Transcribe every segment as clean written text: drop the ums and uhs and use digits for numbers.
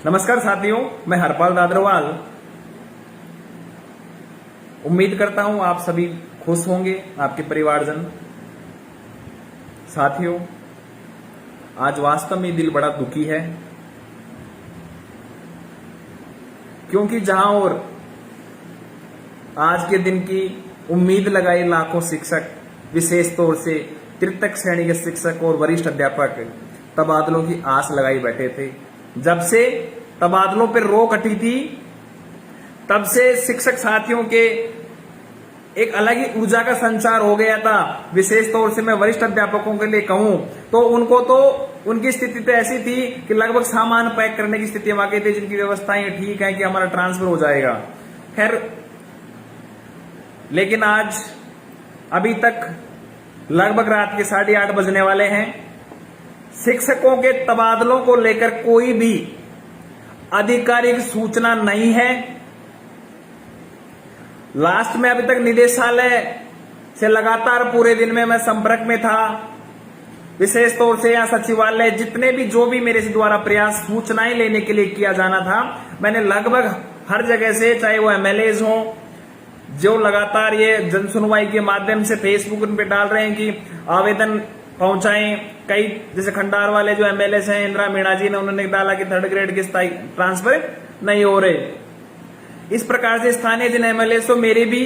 नमस्कार साथियों, मैं हरपाल दादरवाल। उम्मीद करता हूं आप सभी खुश होंगे, आपके परिवारजन। साथियों, आज वास्तव में दिल बड़ा दुखी है, क्योंकि जहां और आज के दिन की उम्मीद लगाई लाखों शिक्षक, विशेष तौर से तृतीय श्रेणी के शिक्षक और वरिष्ठ अध्यापक तबादलों की आस लगाई बैठे थे। जब से तबादलों पर रोक हटी थी, तब से शिक्षक साथियों के एक अलग ही ऊर्जा का संचार हो गया था। विशेष तौर से मैं वरिष्ठ अध्यापकों के लिए कहूं तो उनको तो उनकी स्थिति तो ऐसी थी कि लगभग सामान पैक करने की स्थिति में आ गई थी, जिनकी व्यवस्थाएं ठीक है कि हमारा ट्रांसफर हो जाएगा। खैर, लेकिन आज अभी तक लगभग रात के 8:30 बजने वाले हैं। शिक्षकों के तबादलों को लेकर कोई भी आधिकारिक सूचना नहीं है। लास्ट में अभी तक निदेशालय से लगातार पूरे दिन में मैं संपर्क में था। विशेष तौर से यहां सचिवालय, जितने भी जो भी मेरे द्वारा प्रयास सूचनाएं लेने के लिए किया जाना था, मैंने लगभग हर जगह से, चाहे वो एमएलएज हों जो लगातार ये जन सुनवाई के माध्यम से फेसबुक पे डाल रहे हैं कि आवेदन पहुंचाएं। कई जैसे खंडार वाले जो एमएलए हैं, इंदिरा मीणा जी ने, उन्होंने डाला कि 3rd ग्रेड के स्थायी ट्रांसफर नहीं हो रहे। इस प्रकार से स्थानीय जिन एमएलए तो मेरे भी,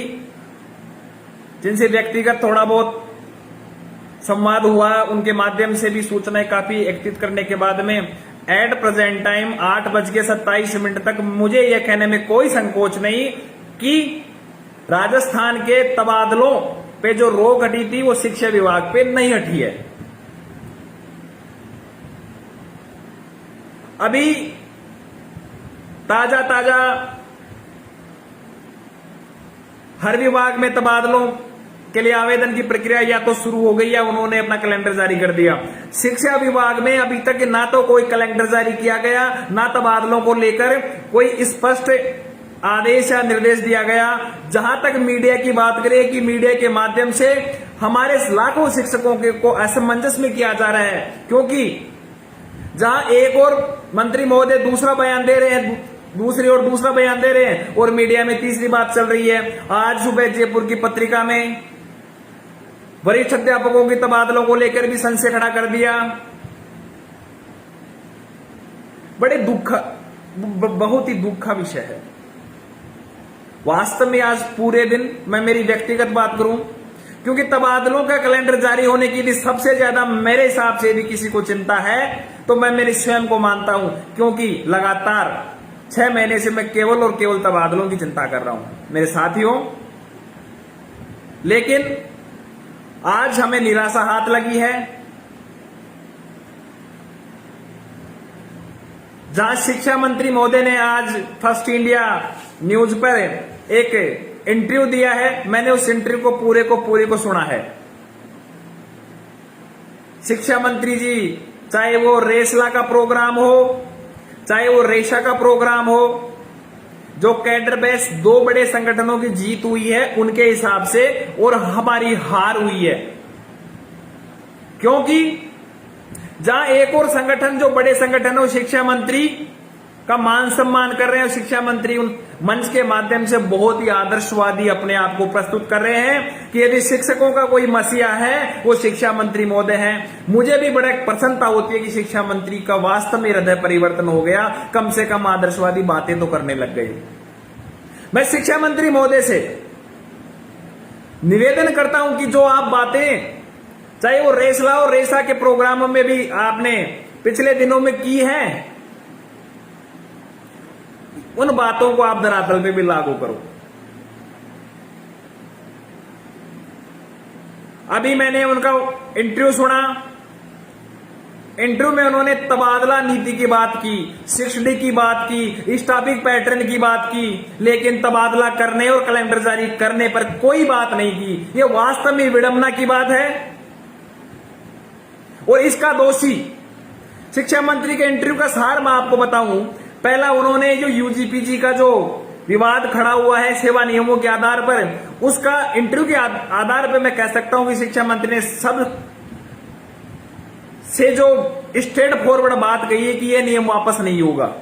जिनसे व्यक्तिगत थोड़ा बहुत संवाद हुआ, उनके माध्यम से भी सूचनाएं काफी एकत्रित करने के बाद में एट प्रेजेंट टाइम 8:27 तक मुझे यह कहने में कोई संकोच नहीं कि राजस्थान के तबादलों पे जो रोक हटी थी वो शिक्षा विभाग पे नहीं हटी है। अभी ताजा हर विभाग में तबादलों के लिए आवेदन की प्रक्रिया या तो शुरू हो गई या उन्होंने अपना कैलेंडर जारी कर दिया। शिक्षा विभाग में अभी तक ना तो कोई कैलेंडर जारी किया गया, ना तबादलों को लेकर कोई स्पष्ट आदेश या निर्देश दिया गया। जहां तक मीडिया की बात करें कि मीडिया के माध्यम से हमारे लाखों शिक्षकों को असमंजस में किया जा रहा है, क्योंकि जहां एक और मंत्री महोदय दूसरा बयान दे रहे हैं, दूसरी ओर दूसरा बयान दे रहे हैं, और मीडिया में तीसरी बात चल रही है। आज सुबह जयपुर की पत्रिका में वरिष्ठ अध्यापकों के तबादलों को लेकर भी संशय खड़ा कर दिया। बड़े बहुत ही दुख का विषय है वास्तव में। आज पूरे दिन मैं मेरी व्यक्तिगत बात करूं, क्योंकि तबादलों का कैलेंडर जारी होने की भी सबसे ज्यादा मेरे हिसाब से यदि किसी को चिंता है तो मैं मेरी स्वयं को मानता हूं, क्योंकि लगातार 6 महीने से मैं केवल और केवल तबादलों की चिंता कर रहा हूं मेरे साथियों। लेकिन आज हमें निराशा हाथ लगी है, जहां शिक्षा मंत्री महोदय ने आज फर्स्ट इंडिया न्यूज पर एक इंटरव्यू दिया है। मैंने उस इंटरव्यू को पूरे को सुना है। शिक्षा मंत्री जी, चाहे वो रेसला का प्रोग्राम हो, चाहे वो रेशा का प्रोग्राम हो, जो कैडर बेस 2 बड़े संगठनों की जीत हुई है उनके हिसाब से, और हमारी हार हुई है। क्योंकि जहां एक और संगठन, जो बड़े संगठन है, शिक्षा मंत्री का मान सम्मान कर रहे हैं, शिक्षा मंत्री उन मंच के माध्यम से बहुत ही आदर्शवादी अपने आप को प्रस्तुत कर रहे हैं कि यदि शिक्षकों का कोई मसीहा है वो शिक्षा मंत्री महोदय हैं। मुझे भी बड़ा प्रसन्नता होती है कि शिक्षा मंत्री का वास्तव में हृदय परिवर्तन हो गया, कम से कम आदर्शवादी बातें तो करने लग गए। मैं शिक्षा मंत्री महोदय से निवेदन करता हूं कि जो आप बातें, चाहे वो रेसला और रेशा के प्रोग्रामों में भी आपने पिछले दिनों में की है, उन बातों को आप धरातल पे भी लागू करो। अभी मैंने उनका इंटरव्यू सुना। इंटरव्यू में उन्होंने तबादला नीति की बात की, 6D की बात की, स्टाफिंग पैटर्न की बात की, लेकिन तबादला करने और कैलेंडर जारी करने पर कोई बात नहीं की। यह वास्तव में विडंबना की बात है, और इसका दोषी शिक्षा मंत्री के इंटरव्यू का सार मैं आपको बताऊं। पहला, उन्होंने जो यूजीपीजी का जो विवाद खड़ा हुआ है सेवा नियमों के आधार पर, उसका इंटरव्यू के आधार पर मैं कह सकता हूं कि शिक्षा मंत्री ने सब से जो स्ट्रेट फॉरवर्ड बात कही है कि यह नियम वापस नहीं होगा।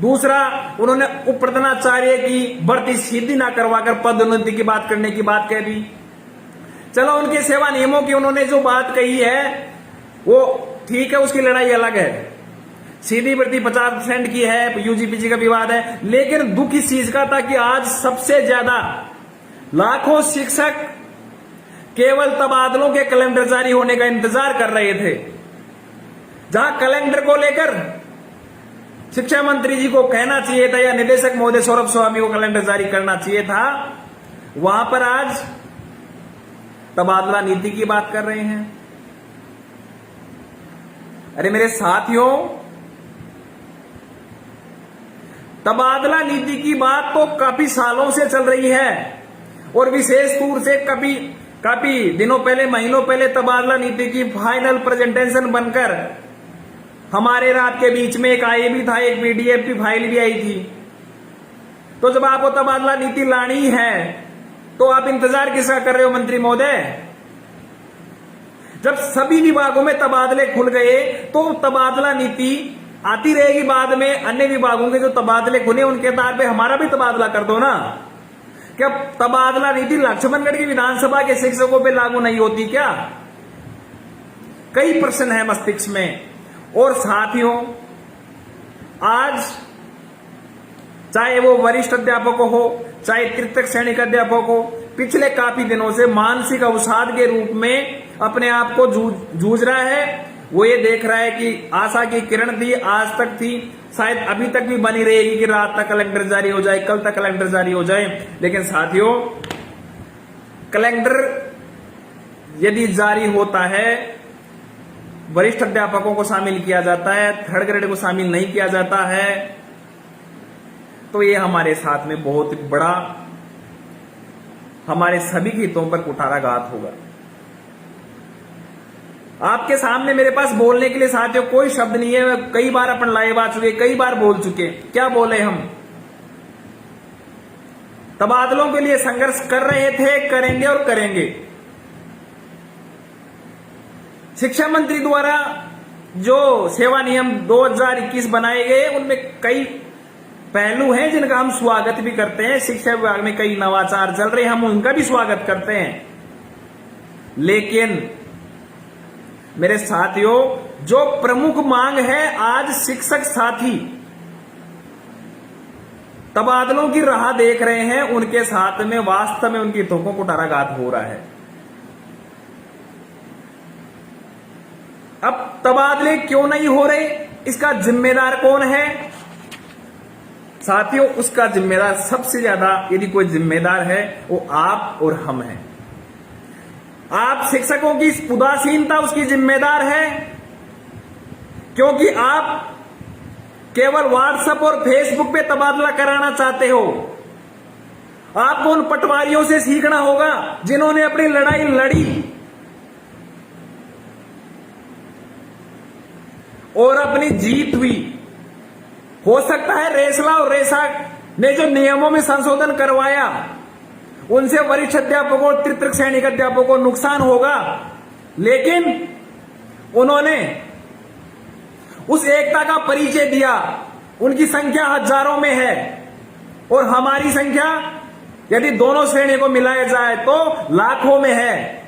दूसरा, उन्होंने उप प्रधानाचार्य की भर्ती सीधी ना करवाकर पदोन्नति की बात करने की बात कह दी। चलो, उनके सेवा नियमों की उन्होंने जो बात कही है वो ठीक है, उसकी लड़ाई अलग है। सीधी भर्ती 50% की है, यूजीपीजी का विवाद है। लेकिन दुख इस चीज का था कि आज सबसे ज्यादा लाखों शिक्षक केवल तबादलों के कैलेंडर जारी होने का इंतजार कर रहे थे। जहां कैलेंडर को लेकर शिक्षा मंत्री जी को कहना चाहिए था या निदेशक महोदय सौरभ स्वामी को कैलेंडर जारी करना चाहिए था, वहां पर आज तबादला नीति की बात कर रहे हैं। अरे मेरे साथियों, तबादला नीति की बात तो काफी सालों से चल रही है और विशेष तौर से काफी दिनों पहले, महीनों पहले तबादला नीति की फाइनल प्रेजेंटेशन बनकर हमारे रात के बीच में एक आई भी था, एक पीडीएफ की फाइल भी आई थी। तो जब आपको तबादला नीति लानी है तो आप इंतजार किसका कर रहे हो मंत्री महोदय? जब सभी विभागों में तबादले खुल गए तो तबादला नीति आती रहेगी। बाद में अन्य विभागों के जो तबादले खुले उनके आधार पे हमारा भी तबादला कर दो ना। क्या तबादला नीति लक्ष्मणगढ़ की विधानसभा के शिक्षकों पे लागू नहीं होती क्या? कई प्रश्न है मस्तिष्क में। और साथियों, आज चाहे वो वरिष्ठ अध्यापक हो, चाहे तृतीय श्रेणी का अध्यापक हो, पिछले काफी दिनों से मानसिक अवसाद के रूप में अपने आप को जूझ रहा है। वो ये देख रहा है कि आशा की किरण थी, आज तक थी, शायद अभी तक भी बनी रहेगी कि रात तक कैलेंडर जारी हो जाए, कल तक कैलेंडर जारी हो जाए। लेकिन साथियों, कैलेंडर यदि जारी होता है, वरिष्ठ अध्यापकों को शामिल किया जाता है, थर्ड ग्रेड को शामिल नहीं किया जाता है, तो ये हमारे साथ में बहुत बड़ा, हमारे सभी के हितों पर कुठाराघात होगा। आपके सामने मेरे पास बोलने के लिए साथियों कोई शब्द नहीं है। कई बार अपन लाइव आ चुके, कई बार बोल चुके। क्या बोले हम? तबादलों के लिए संघर्ष कर रहे थे, करेंगे और करेंगे। शिक्षा मंत्री द्वारा जो सेवा नियम 2021 बनाए गए उनमें कई पहलू हैं जिनका हम स्वागत भी करते हैं। शिक्षा विभाग में कई नवाचार चल रहे हैं, हम उनका भी स्वागत करते हैं। लेकिन मेरे साथियों, जो प्रमुख मांग है, आज शिक्षक साथी तबादलों की राह देख रहे हैं, उनके साथ में वास्तव में उनकी हितों को कुठाराघात हो रहा है। अब तबादले क्यों नहीं हो रहे, इसका जिम्मेदार कौन है? साथियों, उसका जिम्मेदार सबसे ज्यादा यदि कोई जिम्मेदार है वो आप और हम हैं। आप शिक्षकों की उदासीनता उसकी जिम्मेदार है, क्योंकि आप केवल व्हाट्सएप और फेसबुक पे तबादला कराना चाहते हो। आपको उन पटवारियों से सीखना होगा जिन्होंने अपनी लड़ाई लड़ी और अपनी जीत हुई। हो सकता है रेसला और रेसा ने जो नियमों में संशोधन करवाया उनसे वरिष्ठ अध्यापकों और तृतीय श्रेणी के अध्यापकों को नुकसान होगा, लेकिन उन्होंने उस एकता का परिचय दिया। उनकी संख्या हजारों में है और हमारी संख्या यदि दोनों श्रेणी को मिलाया जाए तो लाखों में है।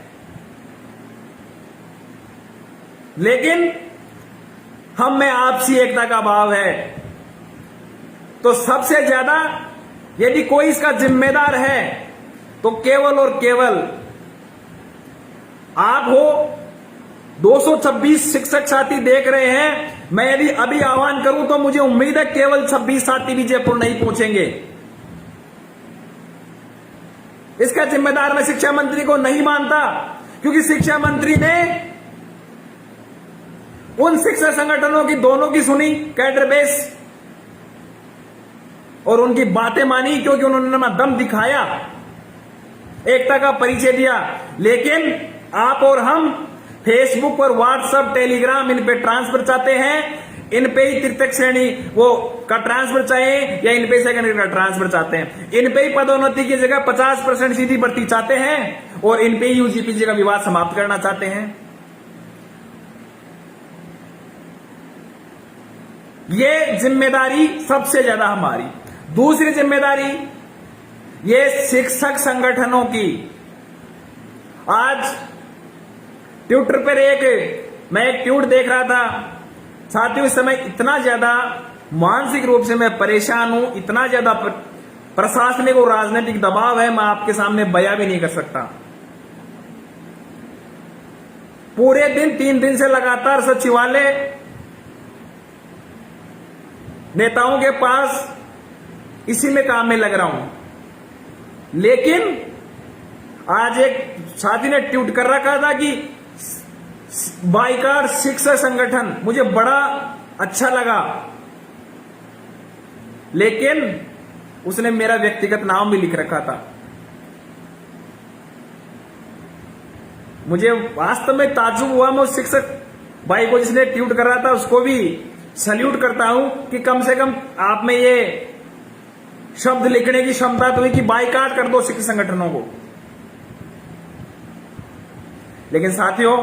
लेकिन हम में आपसी एकता का भाव है। तो सबसे ज्यादा यदि कोई इसका जिम्मेदार है तो केवल और केवल आप हो। 226 शिक्षक साथी देख रहे हैं। मैं यदि अभी आह्वान करूं तो मुझे उम्मीद है केवल 26 साथी भी जयपुर नहीं पहुंचेंगे। इसका जिम्मेदार मैं शिक्षा मंत्री को नहीं मानता, क्योंकि शिक्षा मंत्री ने उन शिक्षक संगठनों की दोनों की सुनी, कैडर बेस, और उनकी बातें मानी, क्योंकि उन्होंने अपना दम दिखाया, एकता का परिचय दिया। लेकिन आप और हम फेसबुक पर, व्हाट्सएप, टेलीग्राम, इन पे ट्रांसफर चाहते हैं। इन पे ही तृतीय श्रेणी वो का ट्रांसफर चाहिए या इन पे सेकेंडरी का ट्रांसफर चाहते हैं। इन पे ही पदोन्नति की जगह 50% सीधी भर्ती चाहते हैं और इन पे ही यूजीपीजी का विवाद समाप्त करना चाहते हैं। ये जिम्मेदारी सबसे ज्यादा हमारी। दूसरी जिम्मेदारी ये शिक्षक संगठनों की। आज ट्विटर पर मैं एक ट्वीट देख रहा था साथियों, इस समय इतना ज्यादा मानसिक रूप से मैं परेशान हूं, इतना ज्यादा प्रशासनिक और राजनीतिक दबाव है, मैं आपके सामने बयां भी नहीं कर सकता। पूरे दिन 3 दिन से लगातार सचिवालय नेताओं के पास इसी में काम में लग रहा हूं। लेकिन आज एक साथी ने ट्वीट कर रखा था कि बाइकाट शिक्षक संगठन, मुझे बड़ा अच्छा लगा, लेकिन उसने मेरा व्यक्तिगत नाम भी लिख रखा था। मुझे वास्तव में ताज्जुब हुआ। मैं उस शिक्षक भाई को जिसने ट्वीट कर रहा था उसको भी सल्यूट करता हूं कि कम से कम आप में ये शब्द लिखने की क्षमता तो हुई कि बाइकाट कर दो शिक्षक संगठनों को। लेकिन साथियों,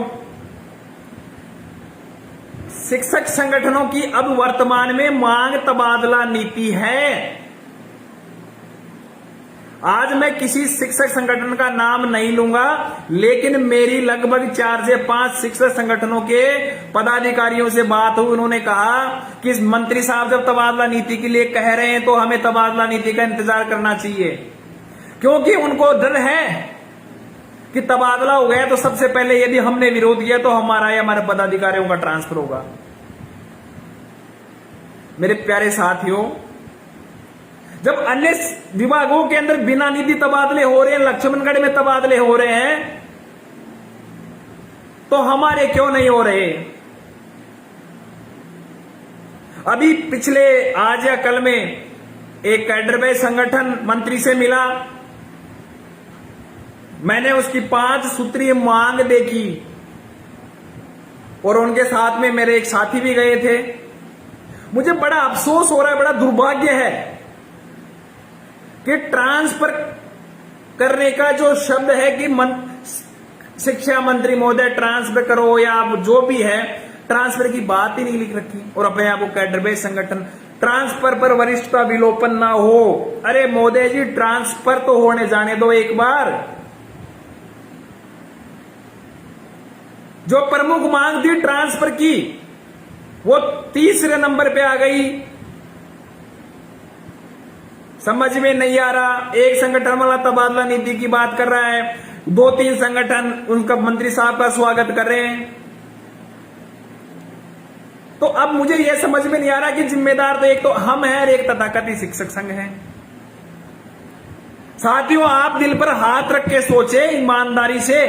शिक्षक संगठनों की अब वर्तमान में मांग तबादला नीति है। आज मैं किसी शिक्षक संगठन का नाम नहीं लूंगा, लेकिन मेरी लगभग 4 से 5 शिक्षक संगठनों के पदाधिकारियों से बात हुई। उन्होंने कहा कि मंत्री साहब जब तबादला नीति के लिए कह रहे हैं तो हमें तबादला नीति का इंतजार करना चाहिए, क्योंकि उनको डर है कि तबादला हो गया तो सबसे पहले यदि हमने विरोध किया तो हमारा या हमारे पदाधिकारियों का ट्रांसफर होगा। मेरे प्यारे साथियों, जब अन्य विभागों के अंदर बिना निधि तबादले हो रहे हैं, लक्ष्मणगढ़ में तबादले हो रहे हैं, तो हमारे क्यों नहीं हो रहे? अभी पिछले आज या कल में एक कैडर संगठन मंत्री से मिला, मैंने उसकी 5 सूत्रीय मांग देखी और उनके साथ में मेरे एक साथी भी गए थे। मुझे बड़ा अफसोस हो रहा है, बड़ा दुर्भाग्य है कि ट्रांसफर करने का जो शब्द है कि शिक्षा मंत्री महोदय ट्रांसफर करो या आप जो भी है, ट्रांसफर की बात ही नहीं लिख रखी। और अपने आप को कैडर बेस्ड संगठन, ट्रांसफर पर वरिष्ठता विलोपन ना हो। अरे महोदय जी, ट्रांसफर तो होने जाने दो एक बार। जो प्रमुख मांग थी ट्रांसफर की, वो 3रे नंबर पे आ गई। समझ में नहीं आ रहा। एक संगठन वाला तबादला नीति की बात कर रहा है, 2-3 संगठन उनका मंत्री साहब का स्वागत कर रहे हैं। तो अब मुझे यह समझ में नहीं आ रहा कि जिम्मेदार तो एक तो हम हैं और एक तथाकथित शिक्षक संघ है। साथियों, आप दिल पर हाथ रख के सोचे ईमानदारी से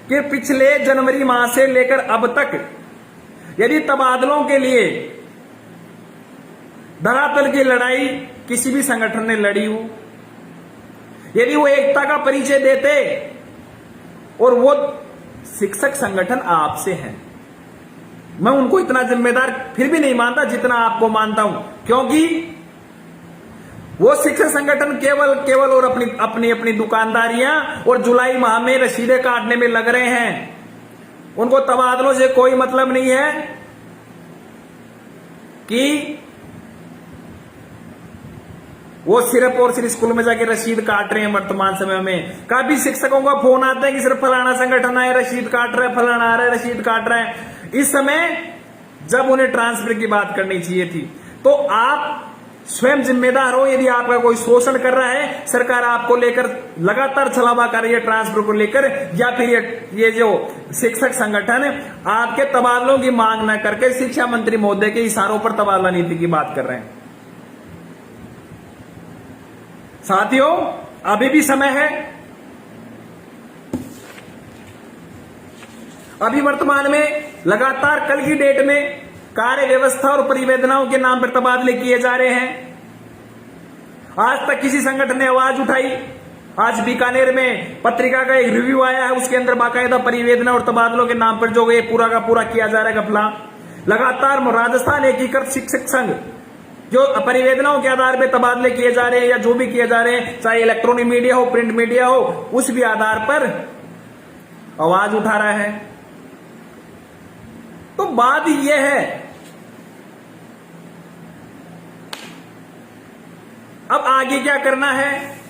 कि पिछले जनवरी माह से लेकर अब तक यदि तबादलों के लिए धरातल की लड़ाई किसी भी संगठन ने लड़ी हो, यदि वो एकता का परिचय देते, और वो शिक्षक संगठन आपसे हैं, मैं उनको इतना जिम्मेदार फिर भी नहीं मानता जितना आपको मानता हूं, क्योंकि वो शिक्षक संगठन केवल और अपनी दुकानदारियां और जुलाई माह में रसीदें काटने में लग रहे हैं। उनको तबादलों से कोई मतलब नहीं है कि वो सिर्फ और सिर्फ स्कूल में जाके रसीद काट रहे हैं। वर्तमान समय में काफी शिक्षकों का फोन आता है कि सिर्फ फलाना संगठन आए रसीद काट रहा है, फलाना आ रहा है रसीद काट रहा है। इस समय जब उन्हें ट्रांसफर की बात करनी चाहिए थी, तो आप स्वयं जिम्मेदार हो। यदि आपका कोई शोषण कर रहा है, सरकार आपको लेकर लगातार छलावा कर रही है ट्रांसफर को लेकर, या फिर ये जो शिक्षक संगठन आपके तबादलों की मांग न करके शिक्षा मंत्री महोदय के इशारों पर तबादला नीति की बात कर रहे हैं। साथियों, अभी भी समय है। अभी वर्तमान में लगातार कल की डेट में कार्य व्यवस्था और परिवेदनाओं के नाम पर तबादले किए जा रहे हैं। आज तक किसी संगठन ने आवाज उठाई। आज बीकानेर में पत्रिका का एक रिव्यू आया है, उसके अंदर बाकायदा परिवेदना और तबादलों के नाम पर जो ये पूरा का पूरा किया जा रहा है घपला। लगातार राजस्थान एकीकृत शिक्षक संघ जो परिवेदनाओं के आधार पर तबादले किए जा रहे हैं या जो भी किए जा रहे हैं, चाहे इलेक्ट्रॉनिक मीडिया हो, प्रिंट मीडिया हो, उस भी आधार पर आवाज उठा रहा है। तो बात यह है अब आगे क्या करना है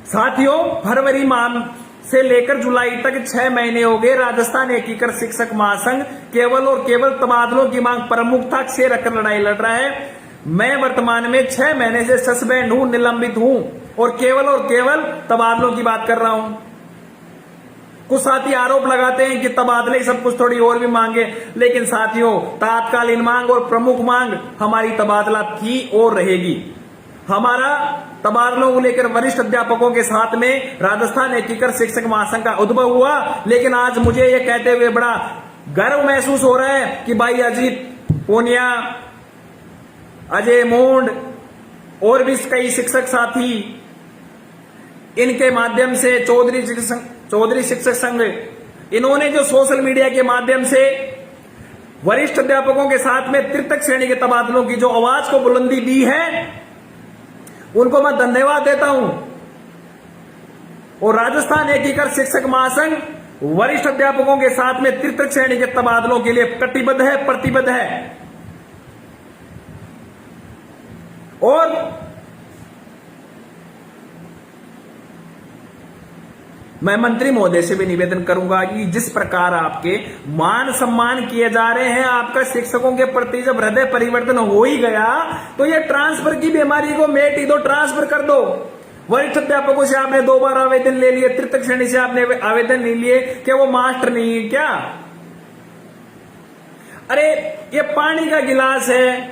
साथियों, फरवरी माह से लेकर जुलाई तक 6 महीने हो गए राजस्थान एकीकृत शिक्षक महासंघ केवल और केवल तबादलों की मांग प्रमुखता से रखकर लड़ाई लड़ रहा है। मैं वर्तमान में 6 महीने से सस्पेंड हूं, निलंबित हूं और केवल तबादलों की बात कर रहा हूं। कुछ साथी आरोप लगाते हैं कि तबादले सब कुछ थोड़ी और भी मांगे, लेकिन साथियों तात्कालीन मांग और प्रमुख मांग हमारी तबादला थी और रहेगी। हमारा तबादलों को लेकर वरिष्ठ अध्यापकों के साथ में राजस्थान एकीकृत शिक्षक महासंघ का उद्भव हुआ, लेकिन आज मुझे ये कहते हुए बड़ा गर्व महसूस हो रहा है कि भाई अजीत पूनिया, अजय मूंड और भी कई शिक्षक साथी, इनके माध्यम से चौधरी शिक्षक संघ, इन्होंने जो सोशल मीडिया के माध्यम से वरिष्ठ अध्यापकों के साथ में तृतीय श्रेणी के तबादलों की जो आवाज को बुलंदी दी है, उनको मैं धन्यवाद देता हूं। और राजस्थान एकीकृत शिक्षक महासंघ वरिष्ठ अध्यापकों के साथ में तृतीय श्रेणी के तबादलों के लिए कटिबद्ध है, प्रतिबद्ध है। और मैं मंत्री महोदय से भी निवेदन करूंगा कि जिस प्रकार आपके मान सम्मान किए जा रहे हैं, आपका शिक्षकों के प्रति जब हृदय परिवर्तन हो ही गया तो ये ट्रांसफर की बीमारी को मेट ही दो, ट्रांसफर कर दो। वरिष्ठ अध्यापकों से आपने 2 बार आवेदन ले लिए, तृतीय श्रेणी से आपने आवेदन नहीं लिए, क्या वो मास्टर नहीं है क्या? अरे ये पानी का गिलास है,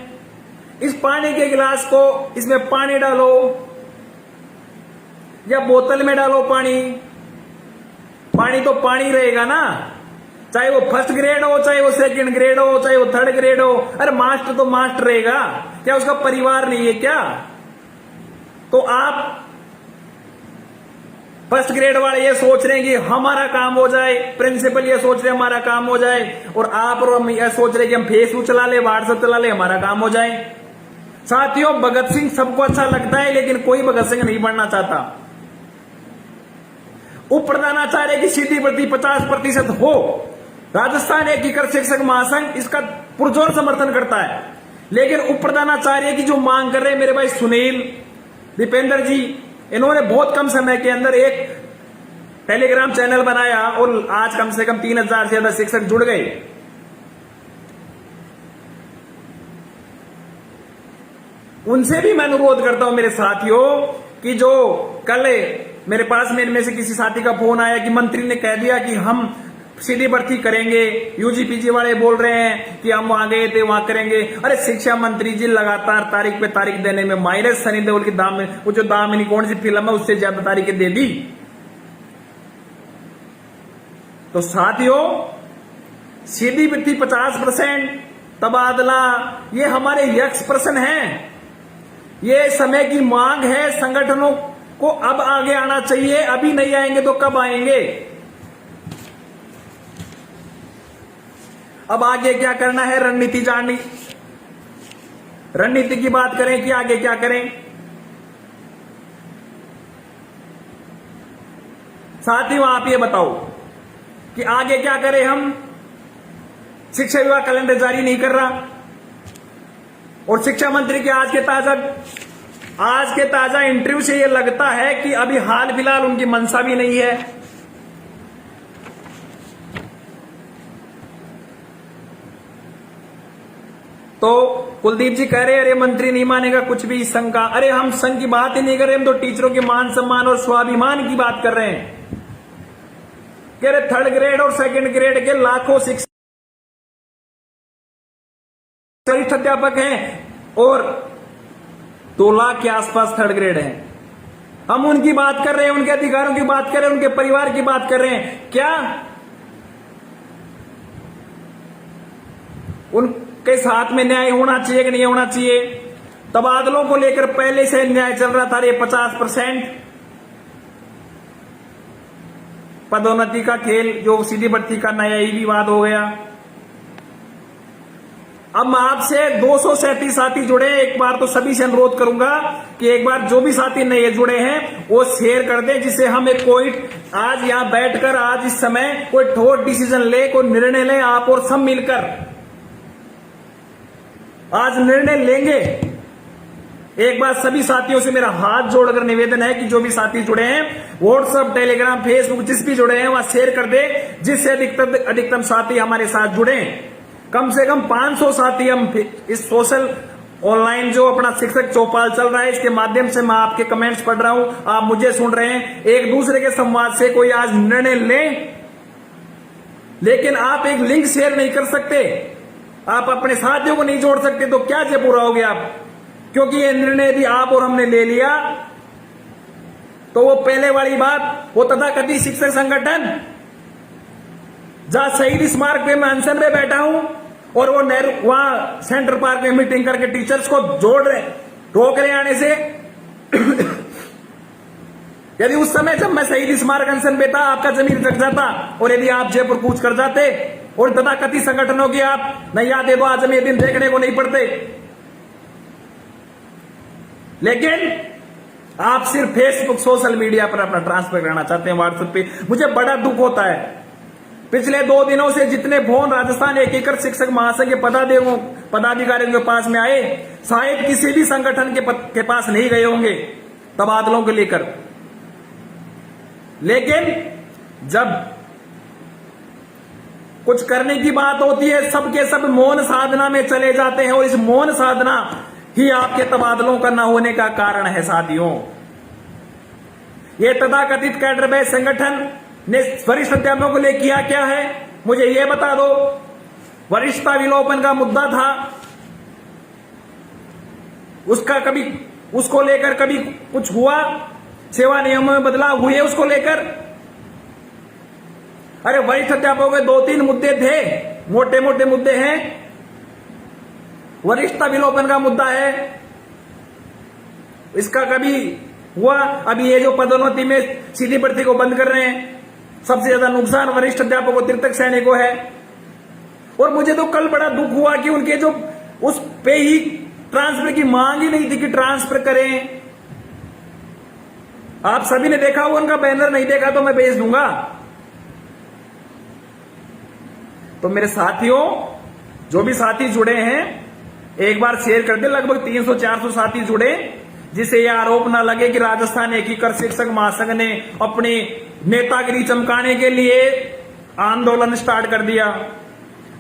इस पानी के गिलास को इसमें पानी डालो या बोतल में डालो पानी, पानी तो पानी रहेगा ना, चाहे वो फर्स्ट ग्रेड हो, चाहे वो सेकंड ग्रेड हो, चाहे वो थर्ड ग्रेड हो। अरे मास्टर तो मास्टर रहेगा, क्या उसका परिवार नहीं है क्या? तो आप फर्स्ट ग्रेड वाले ये सोच रहे हैं कि हमारा काम हो जाए, प्रिंसिपल ये सोच रहे हैं हमारा काम हो जाए, और आप और हम ये सोच रहे हैं कि हम फेसबुक चला ले, व्हाट्सएप चला ले, हमारा काम हो जाए। साथियों भगत सिंह सबको अच्छा लगता है, लेकिन कोई भगत सिंह नहीं बनना चाहता। उप प्रधानाचार्य की सीधी भर्ती 50% हो, राजस्थान एकीकृत शिक्षक महासंघ इसका पुरजोर समर्थन करता है। लेकिन उप प्रधानाचार्य की जो मांग कर रहे हैं मेरे भाई सुनील, दीपेंद्र जी, इन्होंने बहुत कम समय के अंदर एक टेलीग्राम चैनल बनाया और आज कम से कम 3000 से ज्यादा शिक्षक जुड़ गए। उनसे भी मैं अनुरोध करता हूं मेरे साथियों कि जो कल मेरे पास में इनमें से किसी साथी का फोन आया कि मंत्री ने कह दिया कि हम सीधी भर्ती करेंगे, यूजीपीजी वाले बोल रहे हैं कि हम वहां गए थे वहां करेंगे। अरे शिक्षा मंत्री जी लगातार तारीख पे तारीख देने में माहिर, सनी देओल की दाम में वो जो दामिनी कौन सी फिल्म है उससे ज्यादा तारीखें दे दी। तो साथियों सीधी भर्ती 50%, तबादला ये हमारे यक्ष प्रश्न है, ये समय की मांग है। संगठनों को अब आगे आना चाहिए, अभी नहीं आएंगे तो कब आएंगे? अब आगे क्या करना है, रणनीति जाननी, रणनीति की बात करें कि आगे क्या करें। साथियों आप ये बताओ कि आगे क्या करें हम? शिक्षा विभाग कैलेंडर जारी नहीं कर रहा और शिक्षा मंत्री के आज के ताजा इंटरव्यू से यह लगता है कि अभी हाल फिलहाल उनकी मंशा भी नहीं है। तो कुलदीप जी कह रहे अरे मंत्री नहीं मानेगा कुछ भी संघ का। अरे हम संघ की बात ही नहीं कर रहे, हम तो टीचरों के मान सम्मान और स्वाभिमान की बात कर रहे हैं। कह रहे थर्ड ग्रेड और सेकंड ग्रेड के लाखों शिक्षक वरिष्ठ अध्यापक हैं और 2 लाख के आसपास थर्ड ग्रेड है। हम उनकी बात कर रहे हैं, उनके अधिकारों की बात कर रहे हैं, उनके परिवार की बात कर रहे हैं। क्या उनके साथ में न्याय होना चाहिए कि नहीं होना चाहिए? तबादलों को लेकर पहले से न्याय चल रहा था, ये 50% पदोन्नति का खेल, जो सीधी भर्ती का नया ही विवाद हो गया। अब मैं आपसे 237 साथी जुड़े, एक बार तो सभी से अनुरोध करूंगा कि एक बार जो भी साथी नए जुड़े हैं वो शेयर कर दें, जिससे हम एक कोई आज यहां बैठकर आज इस समय कोई ठोस डिसीजन ले, कोई निर्णय ले, आप और सब मिलकर आज निर्णय लेंगे एक बार सभी साथियों से मेरा हाथ जोड़कर निवेदन है कि जो भी साथी जुड़े हैं व्हाट्सएप, टेलीग्राम, फेसबुक, जिस भी जुड़े हैं वहां शेयर कर दे, जिससे अधिकतम साथी हमारे साथ जुड़े। कम से कम 500 साथी हम इस सोशल ऑनलाइन जो अपना शिक्षक चौपाल चल रहा है इसके माध्यम से मैं आपके कमेंट्स पढ़ रहा हूं, आप मुझे सुन रहे हैं। एक दूसरे के संवाद से कोई आज निर्णय ले, लेकिन आप एक लिंक शेयर नहीं कर सकते, आप अपने साथियों को नहीं जोड़ सकते, तो क्या से पूरा हो गया आप? क्योंकि ये निर्णय यदि आप और हमने ले लिया तो वो पहले वाली बात, वो तथाकथित शिक्षक संगठन जहां शहीद स्मारक पे मैं अनशन में बैठा हूं और वो नेहरू वहां सेंटर पार्क में मीटिंग करके टीचर्स को जोड़ रहे, रोक रहे आने से। यदि उस समय जब मैं शहीद स्मारक अनशन पे था आपका जमीन जग जाता और यदि आप जयपुर कूच कर जाते और तथाकथित संगठनों की आप नहीं आते तो आज हमें ये दिन देखने को नहीं पड़ते। लेकिन आप सिर्फ फेसबुक, सोशल मीडिया पर अपना ट्रांसफर करना चाहते हैं, व्हाट्सएप पे। मुझे बड़ा दुख होता है, पिछले 2 दिनों से जितने फोन राजस्थान एकीकृत शिक्षक महासंघ के पदाधिकारियों के पास में आए, शायद किसी भी संगठन के पास नहीं गए होंगे तबादलों को लेकर। लेकिन जब कुछ करने की बात होती है, सबके सब मौन साधना में चले जाते हैं और इस मौन साधना ही आपके तबादलों का न होने का कारण है। साथियों, ये तथाकथित कैडर बेस संगठन ने वरिष्ठ अध्यापकों को लिए किया क्या है, मुझे यह बता दो। वरिष्ठता विलोपन का मुद्दा था, उसको लेकर कभी कुछ हुआ? सेवा नियमों में बदलाव हुए उसको लेकर? अरे वरिष्ठ अध्यापकों के 2-3 मुद्दे थे, मोटे मोटे मुद्दे हैं। वरिष्ठता विलोपन का मुद्दा है, इसका कभी हुआ? अभी ये जो पदोन्नति में सीधी भर्ती को बंद कर रहे हैं, सबसे ज्यादा नुकसान वरिष्ठ अध्यापकों, तृतीयक सैनिकों है। और मुझे तो कल बड़ा दुख हुआ कि उनके जो उस पे ही ट्रांसफर की मांग ही नहीं थी कि ट्रांसफर करें। आप सभी ने देखा होगा उनका बैनर, नहीं देखा तो मैं भेज दूंगा। तो मेरे साथियों, जो भी साथी जुड़े हैं एक बार शेयर कर दे। लगभग 300-400 साथी जुड़े, जिसे यह आरोप ना लगे कि राजस्थान एकीकृत शिक्षक महासंघ ने अपनी नेतागिरी चमकाने के लिए आंदोलन स्टार्ट कर दिया।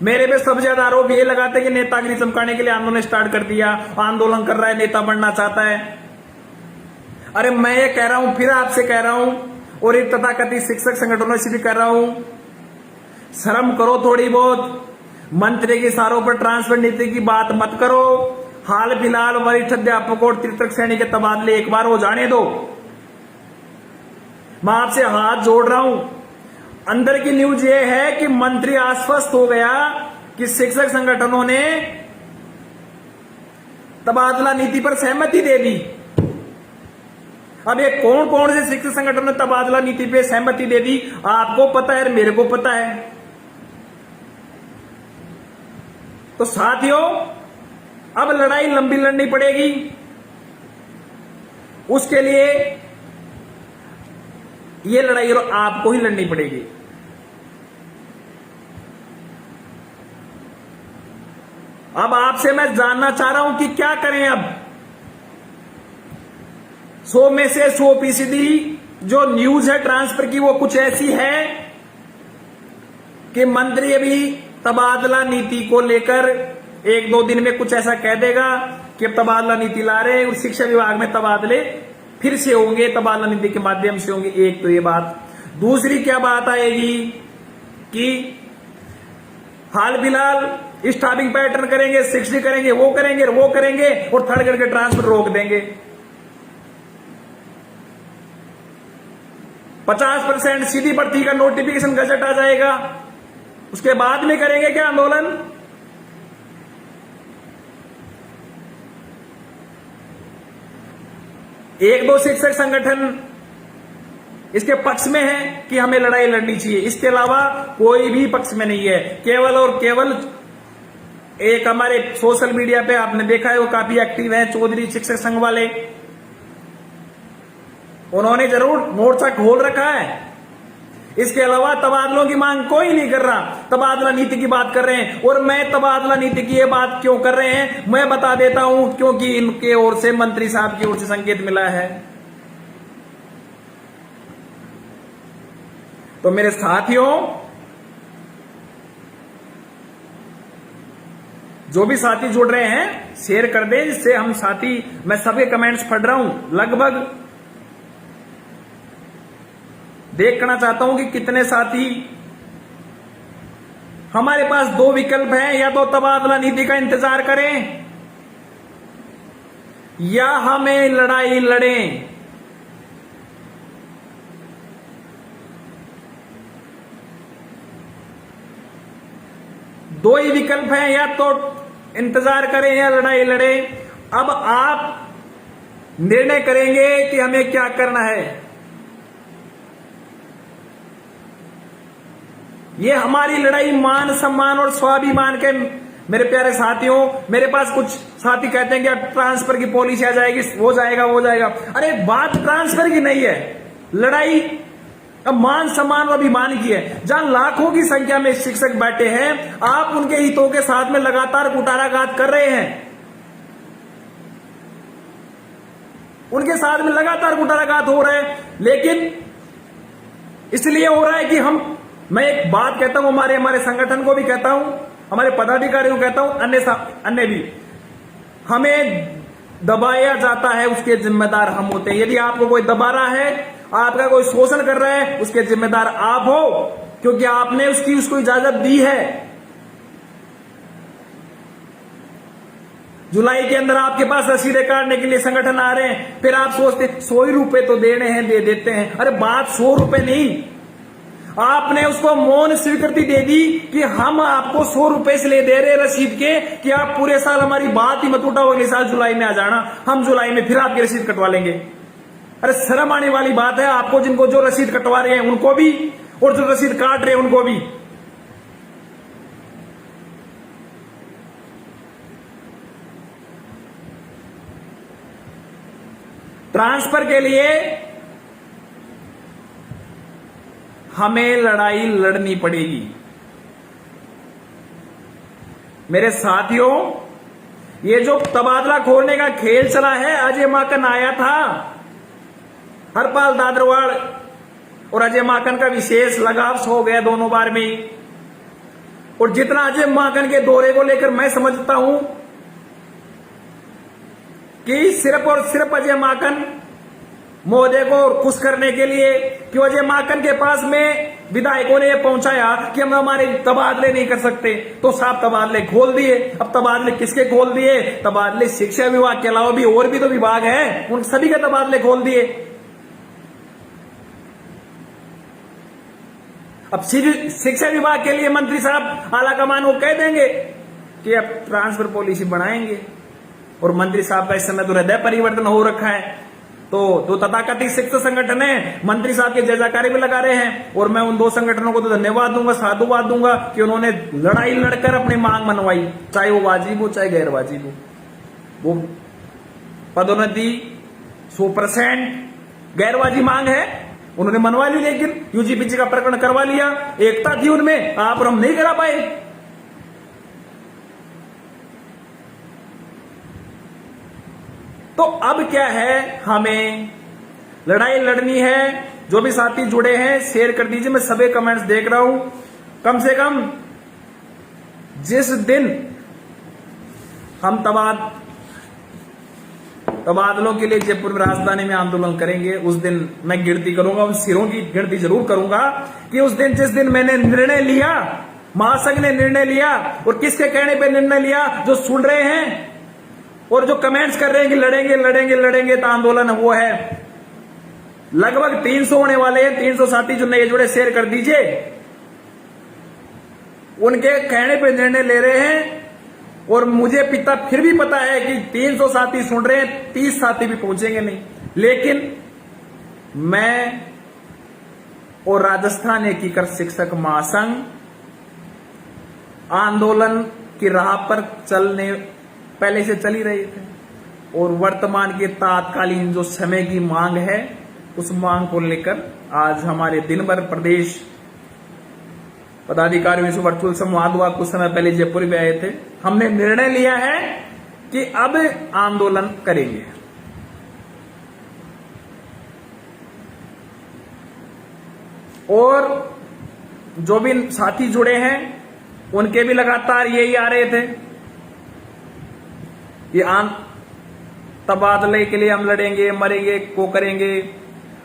मेरे पे सबसे ज्यादा आरोप ये लगाते कि नेतागिरी चमकाने के लिए आंदोलन स्टार्ट कर दिया, आंदोलन कर रहा है, नेता बनना चाहता है। अरे मैं ये कह रहा हूं, फिर आपसे कह रहा हूं और इन तथाकथित शिक्षक संगठनों से भी कह रहा हूं, शर्म करो थोड़ी बहुत। मंत्री के इशारों पर ट्रांसफर नीति की बात मत करो। हाल फिलहाल वरिष्ठ अध्यापकों और तृतीयक श्रेणी के तबादले एक बार हो जाने दो। मैं आपसे हाथ जोड़ रहा हूं। अंदर की न्यूज ये है कि मंत्री आश्वस्त हो गया कि शिक्षक संगठनों ने तबादला नीति पर सहमति दे दी। अब ये कौन कौन से शिक्षक संगठनों ने तबादला नीति पे सहमति दे दी, आपको पता है, मेरे को पता है। तो साथियों, अब लड़ाई लंबी लड़नी पड़ेगी। उसके लिए ये लड़ाई आपको ही लड़नी पड़ेगी। अब आपसे मैं जानना चाह रहा हूं कि क्या करें अब। 100 में से 100% जो न्यूज है ट्रांसफर की वो कुछ ऐसी है कि मंत्री अभी तबादला नीति को लेकर 1-2 दिन में कुछ ऐसा कह देगा कि अब तबादला नीति ला रहे हैं, शिक्षा विभाग में तबादले फिर से होंगे, तबादला नीति के माध्यम से होंगे। एक तो ये बात। दूसरी क्या बात आएगी कि हाल फिलहाल स्टाफिंग पैटर्न करेंगे, 60 करेंगे, वो करेंगे और थर्ड करके ट्रांसफर रोक देंगे। 50% सीधी भर्ती का नोटिफिकेशन गजट आ जाएगा, उसके बाद में करेंगे क्या आंदोलन? एक दो शिक्षक संगठन इसके पक्ष में है कि हमें लड़ाई लड़नी चाहिए, इसके अलावा कोई भी पक्ष में नहीं है। केवल और केवल एक हमारे सोशल मीडिया पे आपने देखा है वो काफी एक्टिव है, चौधरी शिक्षक संघ वाले, उन्होंने जरूर मोर्चा खोल रखा है। इसके अलावा तबादलों की मांग कोई नहीं कर रहा, तबादला नीति की बात कर रहे हैं। और मैं तबादला नीति की ये बात क्यों कर रहे हैं मैं बता देता हूं, क्योंकि इनके ओर से मंत्री साहब की ओर से संकेत मिला है। तो मेरे साथियों, जो भी साथी जुड़ रहे हैं शेयर कर दें, जिससे हम साथी, मैं सबके कमेंट्स पढ़ रहा हूं, लगभग देखना चाहता हूं कि कितने साथी। हमारे पास दो विकल्प हैं, या तो तबादला नीति का इंतजार करें या हमें लड़ाई लड़ें। दो ही विकल्प हैं, या तो इंतजार करें या लड़ाई लड़ें। अब आप निर्णय करेंगे कि हमें क्या करना है। ये हमारी लड़ाई मान सम्मान और स्वाभिमान के, मेरे प्यारे साथियों। मेरे पास कुछ साथी कहते हैं कि अब ट्रांसफर की पॉलिसी आ जाएगी, हो जाएगा हो जाएगा। अरे बात ट्रांसफर की नहीं है, लड़ाई अब मान सम्मान और अभिमान की है। जहां लाखों की संख्या में शिक्षक बैठे हैं, आप उनके हितों के साथ में लगातार कुटाराघात कर रहे हैं, उनके साथ में लगातार कुटाराघात हो रहा है। लेकिन इसलिए हो रहा है कि मैं एक बात कहता हूं, हमारे संगठन को भी कहता हूं, हमारे पदाधिकारियों को कहता हूं, अन्य भी, हमें दबाया जाता है उसके जिम्मेदार हम होते हैं। यदि आपको कोई दबा रहा है, आपका कोई शोषण कर रहा है, उसके जिम्मेदार आप हो, क्योंकि आपने उसको इजाजत दी है। जुलाई के अंदर आपके पास रसीदें काटने के लिए संगठन आ रहे हैं, फिर आप सोचते 100 रुपए तो देने हैं, दे देते हैं। अरे बात 100 रुपए नहीं, आपने उसको मौन स्वीकृति दे दी कि हम आपको 100 रुपए इसलिए दे रहे रसीद के कि आप पूरे साल हमारी बात ही मत उठाओ, अगले साल जुलाई में आ जाना, हम जुलाई में फिर आपकी रसीद कटवा लेंगे। अरे शर्म आने वाली बात है आपको, जिनको जो रसीद कटवा रहे हैं उनको भी, और जो रसीद काट रहे हैं उनको भी। ट्रांसफर के लिए हमें लड़ाई लड़नी पड़ेगी। मेरे साथियों, ये जो तबादला खोलने का खेल चला है, अजय माकन आया था, हरपाल दादरवाड़ और अजय माकन का विशेष लगाव हो गया दोनों बार में ही। और जितना अजय माकन के दौरे को लेकर मैं समझता हूं कि सिर्फ और सिर्फ अजय माकन महोदय को खुश करने के लिए, कि अजय माकन के पास में विधायकों ने यह पहुंचाया कि हम हमारे तबादले नहीं कर सकते, तो साहब तबादले खोल दिए। अब तबादले किसके खोल दिए? तबादले शिक्षा विभाग के अलावा भी और भी तो विभाग हैं, उन सभी के तबादले खोल दिए। अब शिक्षा विभाग के लिए मंत्री साहब आला कमान को कह देंगे कि अब ट्रांसफर पॉलिसी बनाएंगे, और मंत्री साहब का इस समय तो हृदय परिवर्तन हो रखा है। तो तथाकथित शिक्षक संगठन है, मंत्री साहब के जयजयकार भी लगा रहे हैं। और मैं उन दो संगठनों को तो धन्यवाद दूंगा, साधुवाद दूंगा कि उन्होंने लड़ाई लड़कर अपनी मांग मनवाई, चाहे वो वाजिब हो चाहे गैर वाजिब हो। वो पदोन्नति 100% गैर वाजिब मांग है, उन्होंने मनवा ली, लेकिन यूजीपीसी का प्रकरण करवा लिया। एकता थी उनमें, आप और हम नहीं करा पाए। तो अब क्या है, हमें लड़ाई लड़नी है। जो भी साथी जुड़े हैं शेयर कर दीजिए, मैं सभी कमेंट्स देख रहा हूं। कम से कम जिस दिन हम तबादलों के लिए जयपुर में राजधानी में आंदोलन करेंगे, उस दिन मैं गिनती करूंगा, उन सिरों की गिनती जरूर करूंगा कि उस दिन, जिस दिन मैंने निर्णय लिया, महासंघ ने निर्णय लिया, और किसके कहने पे निर्णय लिया, जो सुन रहे हैं और जो कमेंट्स कर रहे हैं कि लड़ेंगे लड़ेंगे लड़ेंगे, तो आंदोलन वो है। लगभग 300 होने वाले हैं, 300 साथी जो नए जुड़े शेयर कर दीजिए। उनके कहने पे निर्णय ले रहे हैं, और मुझे फिर भी पता है कि 300 साथी सुन रहे हैं, 30 साथी भी पहुंचेंगे नहीं। लेकिन मैं और राजस्थान एकीकृत शिक्षक महासंघ आंदोलन की राह पर पहले से चल ही रहे थे, और वर्तमान के तात्कालीन जो समय की मांग है, उस मांग को लेकर आज हमारे दिन भर प्रदेश पदाधिकारियों से वर्चुअल संवाद हुआ, कुछ समय पहले जयपुर भी आए थे। हमने निर्णय लिया है कि अब आंदोलन करेंगे। और जो भी साथी जुड़े हैं उनके भी लगातार यही आ रहे थे कि तबादले के लिए हम लड़ेंगे, मरेंगे, को करेंगे।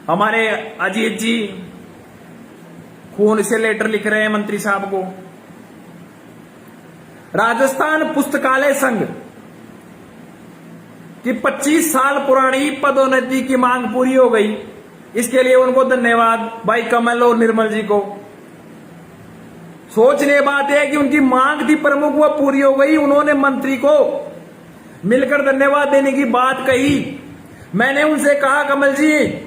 हमारे अजीत जी खून से लेटर लिख रहे हैं मंत्री साहब को। राजस्थान पुस्तकालय संघ की 25 साल पुरानी पदोन्नति की मांग पूरी हो गई। इसके लिए उनको धन्यवाद भाई कमल और निर्मल जी को। सोचने बात है कि उनकी मांग थी प्रमुख, वो पूरी हो गई। उन्होंने मंत्री को मिलकर धन्यवाद देने की बात कही। मैंने उनसे कहा कमल जी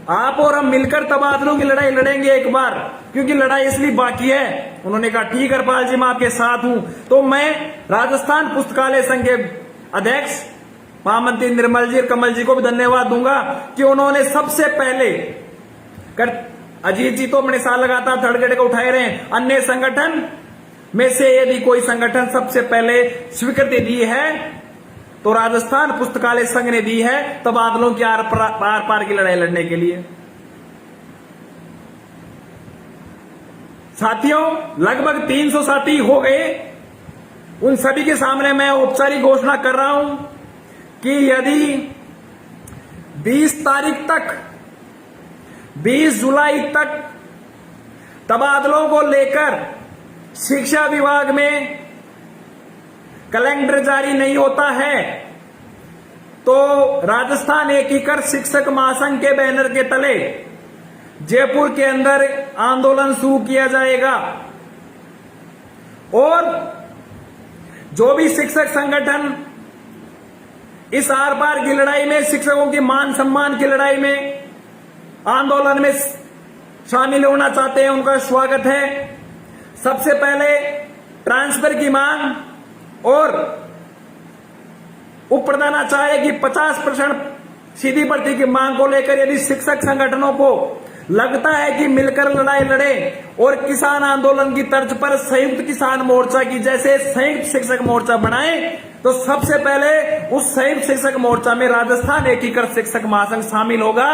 आप और हम मिलकर तबादलों की लड़ाई लड़ेंगे एक बार, क्योंकि लड़ाई इसलिए बाकी है। उन्होंने कहा ठीक है हरपाल जी मैं आपके साथ हूं। तो मैं राजस्थान पुस्तकालय संघ के अध्यक्ष महामंत्री निर्मल जी और कमल जी को भी धन्यवाद दूंगा कि उन्होंने सबसे पहले अजीत जी तो अपने साथ लगातार धड़गड़ को उठाए रहे हैं। अन्य संगठन में से यदि कोई संगठन सबसे पहले स्वीकृति दी है तो राजस्थान पुस्तकालय संघ ने दी है तबादलों की आर पार की लड़ाई लड़ने के लिए। साथियों लगभग 300 साथी हो गए। उन सभी के सामने मैं औपचारिक घोषणा कर रहा हूं कि यदि 20 तारीख तक 20 जुलाई तक तबादलों को लेकर शिक्षा विभाग में कैलेंडर जारी नहीं होता है तो राजस्थान एकीकृत शिक्षक महासंघ के बैनर के तले जयपुर के अंदर आंदोलन शुरू किया जाएगा। और जो भी शिक्षक संगठन इस आर पार की लड़ाई में, शिक्षकों की मान सम्मान की लड़ाई में आंदोलन में शामिल होना चाहते हैं उनका स्वागत है। सबसे पहले ट्रांसफर की मांग और उप प्रधानाचार्य की 50% सीधी भर्ती की मांग को लेकर यदि शिक्षक संगठनों को लगता है कि मिलकर लड़ाई लड़े और किसान आंदोलन की तर्ज पर संयुक्त किसान मोर्चा की जैसे संयुक्त शिक्षक मोर्चा बनाए तो सबसे पहले उस संयुक्त शिक्षक मोर्चा में राजस्थान एकीकृत शिक्षक महासंघ शामिल होगा।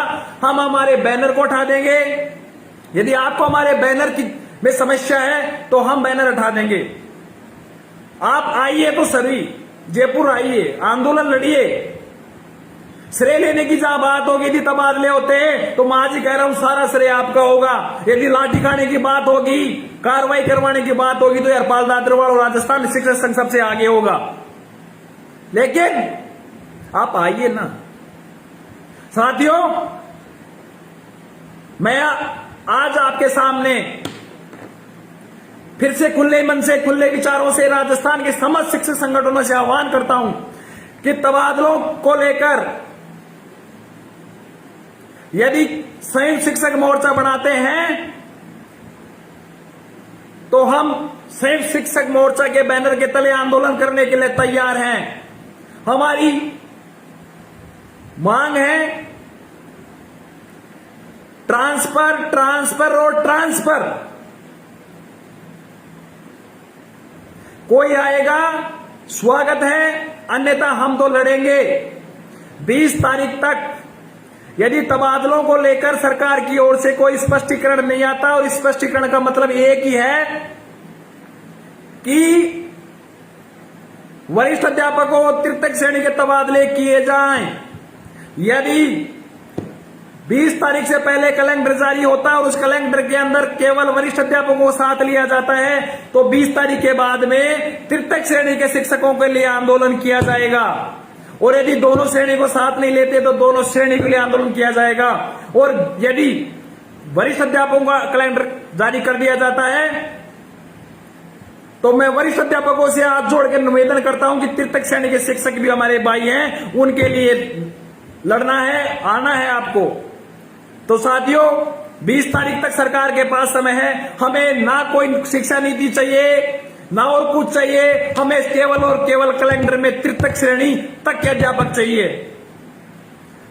हम हमारे बैनर को उठा देंगे। यदि आपको हमारे बैनर की में समस्या है तो हम बैनर उठा देंगे। आप आइए तो सभी जयपुर आइए, आंदोलन लड़िए। श्रेय लेने की जहां बात होगी, यदि तबादले होते हैं तो मैं आज ही कह रहा हूं सारा श्रेय आपका होगा। यदि लाठी खाने की बात होगी, कार्रवाई करवाने की बात होगी तो हरपाल दादरवाल और राजस्थान शिक्षक संघ सबसे आगे होगा। लेकिन आप आइए ना। साथियों मैं आज आपके सामने फिर से खुले मन से, खुले विचारों से राजस्थान के समस्त शिक्षक संगठनों से आह्वान करता हूं कि तबादलों को लेकर यदि संयुक्त शिक्षक मोर्चा बनाते हैं तो हम संयुक्त शिक्षक मोर्चा के बैनर के तले आंदोलन करने के लिए तैयार हैं। हमारी मांग है ट्रांसफर, ट्रांसफर और ट्रांसफर। कोई आएगा स्वागत है, अन्यथा हम तो लड़ेंगे। 20 तारीख तक यदि तबादलों को लेकर सरकार की ओर से कोई स्पष्टीकरण नहीं आता, और स्पष्टीकरण का मतलब एक ही है कि वरिष्ठ अध्यापकों और तृतीय श्रेणी के तबादले किए जाएं। यदि 20 तारीख से पहले कैलेंडर जारी होता है और उस कैलेंडर के अंदर केवल वरिष्ठ अध्यापकों को साथ लिया जाता है तो 20 तारीख के बाद में तृतीय श्रेणी के शिक्षकों के लिए आंदोलन किया जाएगा। और यदि दोनों श्रेणी को साथ नहीं लेते तो दोनों श्रेणी के लिए आंदोलन किया जाएगा। और यदि वरिष्ठ अध्यापकों का कैलेंडर जारी कर दिया जाता है तो मैं वरिष्ठ अध्यापकों से हाथ जोड़ कर निवेदन करता हूं कि तृतीय श्रेणी के शिक्षक भी हमारे भाई हैं, उनके लिए लड़ना है, आना है आपको। तो साथियों 20 तारीख तक सरकार के पास समय है। हमें ना कोई शिक्षा नीति चाहिए ना और कुछ चाहिए, हमें केवल और केवल कैलेंडर में तृतीय श्रेणी तक के अध्यापक चाहिए।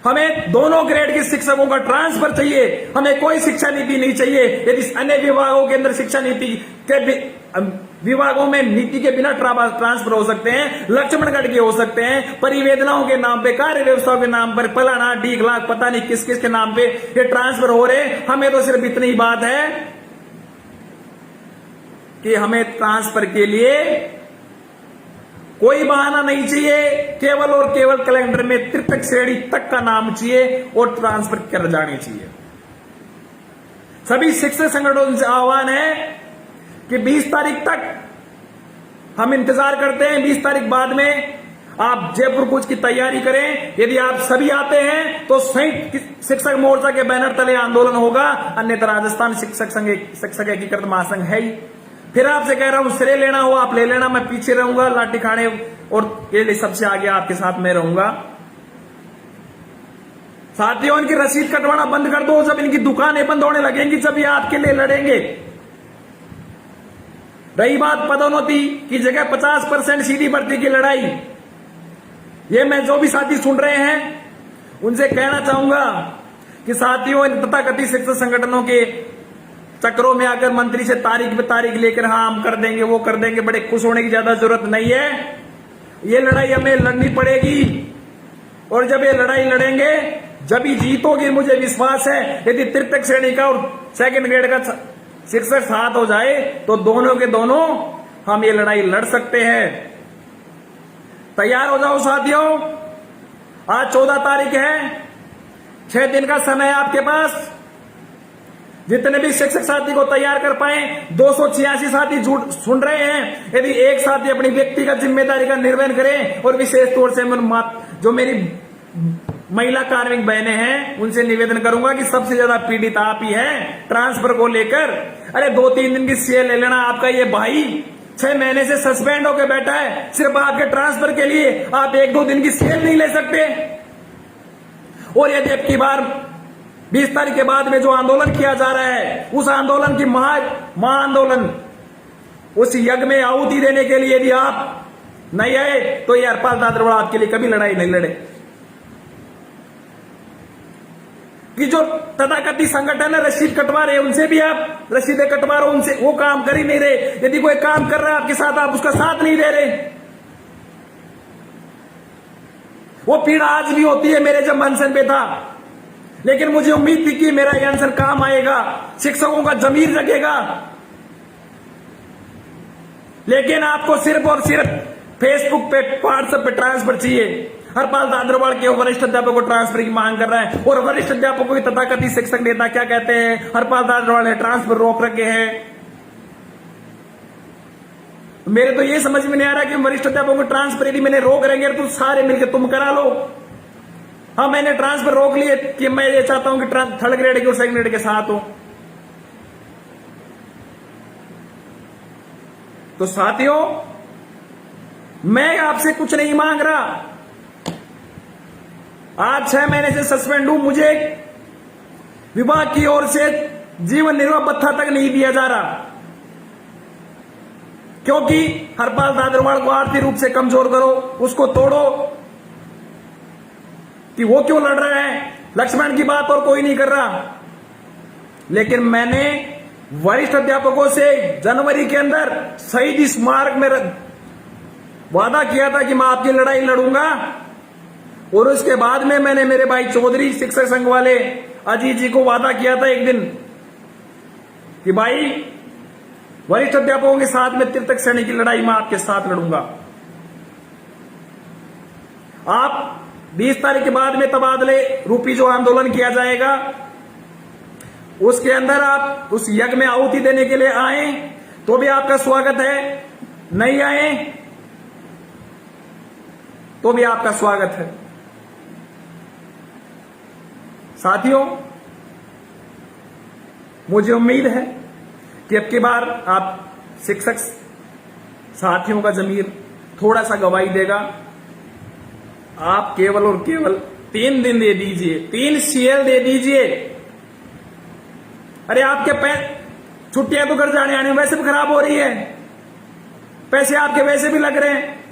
हमें दोनों ग्रेड के शिक्षकों का ट्रांसफर चाहिए। हमें कोई शिक्षा नीति नहीं चाहिए। यदि अन्य विभागों के अंदर शिक्षा नीति के विभागों में नीति के बिना ट्रांसफर हो सकते हैं, लक्ष्मणगढ़ के हो सकते हैं, परिवेदनाओं के नाम पे, कार्य व्यवस्थाओं के नाम पर, फलाना डी लाख पता नहीं किस किस के नाम पे ये ट्रांसफर हो रहे। हमें तो सिर्फ इतनी ही बात है कि हमें ट्रांसफर के लिए कोई बहाना नहीं चाहिए, केवल और केवल कैलेंडर में तृतीय श्रेणी तक का नाम चाहिए और ट्रांसफर कर जानी चाहिए। सभी शिक्षक संगठनों से आह्वान है कि 20 तारीख तक हम इंतजार करते हैं। 20 तारीख बाद में आप जयपुर कूच की तैयारी करें। यदि आप सभी आते हैं तो संयुक्त शिक्षक मोर्चा के बैनर तले आंदोलन होगा, अन्यथा राजस्थान शिक्षक एकीकृत महासंघ है ही। फिर आपसे कह रहा हूं, श्रेय लेना हो आप ले लेना, मैं पीछे रहूंगा लाठी खाने और के लिए सबसे आगे आपके साथ में रहूंगा। साथियों, इनकी रसीद कटवाना बंद कर दो। जब इनकी दुकानें बंद होने लगेंगी जब ये आपके लिए लड़ेंगे। रही बात पदोन्नति की जगह 50% सीधी भर्ती की लड़ाई, ये मैं जो भी साथी सुन रहे हैं उनसे कहना चाहूंगा कि साथियों, इन तथाकथित शिक्षक संगठनों के चक्रों में आकर मंत्री से तारीख पे तारीख लेकर हाँ हम कर देंगे वो कर देंगे, बड़े खुश होने की ज्यादा जरूरत नहीं है। ये लड़ाई हमें लड़नी पड़ेगी और जब ये लड़ाई लड़ेंगे जब ही जीतोगे, मुझे विश्वास है। यदि तृतीय श्रेणी का और सेकंड ग्रेड का शिक्षक साथ हो जाए तो दोनों के दोनों हम ये लड़ाई लड़ सकते हैं। तैयार हो जाओ साथियों। आज 14 तारीख है, 6 दिन का समय है आपके पास। जितने भी शिक्षक साथी को तैयार कर पाए, 286 साथी सुन रहे हैं। यदि एक साथी अपनी व्यक्तिगत जिम्मेदारी का निर्वहन करें और विशेष तौर से जो मेरी महिला कार्मिक बहनें हैं उनसे निवेदन करूंगा कि सबसे ज्यादा पीड़ित आप ही हैं ट्रांसफर को लेकर। अरे 2-3 दिन की सीए ले लेना। आपका ये भाई 6 महीने से सस्पेंड होकर बैठा है, सिर्फ आपके ट्रांसफर के लिए आप 1-2 दिन की सीए नहीं ले सकते। और यदि अब की बार 20 तारीख के बाद में जो आंदोलन किया जा रहा है, उस आंदोलन की महाआंदोलन, उस यज्ञ में आहुति देने के लिए यदि आप नहीं आए तो ये हरपाल दादरवाड़ा आपके लिए कभी लड़ाई नहीं लड़े। कि जो तथाकथित संगठन है रसीद कटवा रहे, उनसे भी आप रसीदें कटवा रहे हो, उनसे वो काम कर ही नहीं रहे। यदि कोई काम कर रहा है आपके साथ, आप उसका साथ नहीं दे रहे। वो पीड़ा आज भी होती है। मेरे जब अनशन पे था, लेकिन मुझे उम्मीद थी कि मेरा ये अनशन काम आएगा, शिक्षकों का जमीर जगेगा। लेकिन आपको सिर्फ और सिर्फ फेसबुक पे, व्हाट्सएप पे ट्रांसफर चाहिए। हरपाल दादरवाड़ के वरिष्ठ अध्यापक को ट्रांसफर की मांग कर रहा है और वरिष्ठ अध्यापकों की तथाकथित शिक्षक नेता क्या कहते हैं, हरपाल दादरवाड़ ने ट्रांसफर रोक रखे हैं। मेरे तो ये समझ में नहीं आ रहा कि वरिष्ठ अध्यापकों को ट्रांसफर यदि मैंने रोक रहेंगे तो सारे मिलकर तुम करा लो। हाँ, मैंने ट्रांसफर रोक लिए कि मैं ये चाहता हूं कि 3rd ग्रेड के और 2nd ग्रेड के साथ हो। तो साथियों, मैं आपसे कुछ नहीं मांग रहा। आज 6 महीने से सस्पेंड हूं, मुझे विभाग की ओर से जीवन निर्वाह भत्ता तक नहीं दिया जा रहा, क्योंकि हरपाल दादरवाड़ को आर्थिक रूप से कमजोर करो, उसको तोड़ो। कि वो क्यों लड़ रहा है, लक्ष्मण की बात और कोई नहीं कर रहा। लेकिन मैंने वरिष्ठ अध्यापकों से जनवरी के अंदर शहीद स्मारक में वादा किया था कि मैं आपकी लड़ाई लड़ूंगा। और उसके बाद में मैंने मेरे भाई चौधरी शिक्षक संघ वाले अजीत जी को वादा किया था एक दिन कि भाई वरिष्ठ अध्यापकों के साथ में तृतीय श्रेणी की लड़ाई मैं आपके साथ लड़ूंगा। आप 20 तारीख के बाद में तबादले रूपी जो आंदोलन किया जाएगा उसके अंदर आप उस यज्ञ में आहुति देने के लिए आए तो भी आपका स्वागत है, नहीं आए तो भी आपका स्वागत है। साथियों, मुझे उम्मीद है कि अब की बार आप शिक्षक साथियों का जमीर थोड़ा सा गवाही देगा। आप केवल और केवल 3 दिन दे दीजिए, 3 सीएल दे दीजिए। अरे आपके छुट्टियां तो घर जाने आने वैसे भी खराब हो रही है, पैसे आपके वैसे भी लग रहे हैं।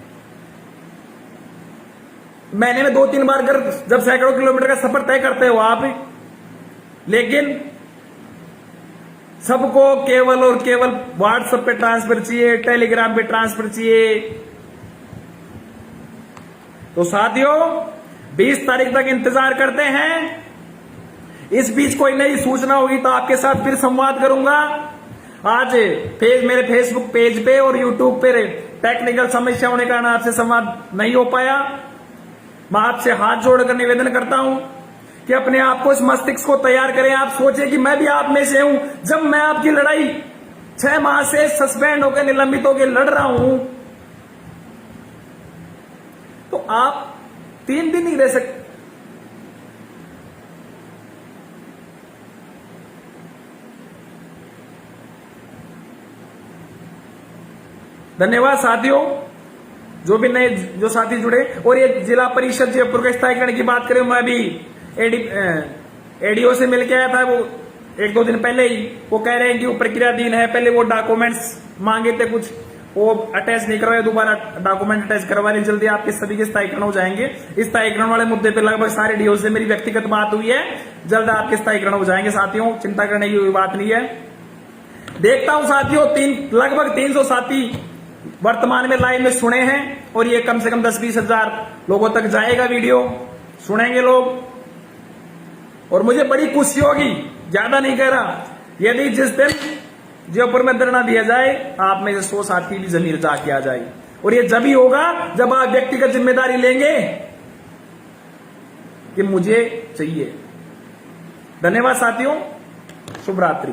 महीने में 2-3 बार घर, जब सैकड़ों किलोमीटर का सफर तय करते हो आप, लेकिन सबको केवल और केवल व्हाट्सएप पे ट्रांसफर चाहिए, टेलीग्राम पे ट्रांसफर चाहिए। तो साथियों 20 तारीख तक इंतजार करते हैं। इस बीच कोई नई सूचना होगी तो आपके साथ फिर संवाद करूंगा। आज मेरे फेसबुक पेज पे और यूट्यूब पे टेक्निकल समस्या होने के कारण आपसे संवाद नहीं हो पाया। मैं आपसे हाथ जोड़कर निवेदन करता हूं कि अपने आप को, इस मस्तिष्क को तैयार करें। आप सोचें कि मैं भी आप में से हूं। जब मैं आपकी लड़ाई 6 माह से सस्पेंड होकर, निलंबित होकर लड़ रहा हूं, तो आप 3 दिन ही रह सकते। धन्यवाद साथियों, जो भी नए जो साथी जुड़े। और ये जिला परिषद जयपुर के स्थायीकरण की बात करें, मैं अभी एडीओ से मिल के आया था, वो 1-2 दिन पहले ही। वो कह रहे हैं कि वो प्रक्रियाधीन है, पहले वो डॉक्यूमेंट्स मांगे थे कुछ, वो अटैच नहीं करवाए, दोबारा डॉक्यूमेंट अटैच करवा रहे। जल्दी आपके सभी के स्थायीकरण हो जाएंगे। इस स्थायीकरण वाले मुद्दे पे लगभग सारे डीओ से मेरी व्यक्तिगत बात हुई है, जल्द आपके स्थायीकरण हो जाएंगे साथियों, चिंता करने की कोई बात नहीं है। देखता हूं साथियों, लगभग 300 साथी वर्तमान में लाइव में सुने हैं, और ये कम से कम 10-20 हजार लोगों तक जाएगा वीडियो, सुनेंगे लोग। और मुझे बड़ी खुशी होगी, ज्यादा नहीं कह रहा, यदि जिस दिन जयपुर में धरना दिया जाए, आप में से 100 साथी भी जमीर जाके आ जाए। और ये जब ही होगा जब आप व्यक्तिगत जिम्मेदारी लेंगे कि मुझे चाहिए। धन्यवाद साथियों, शुभ रात्रि।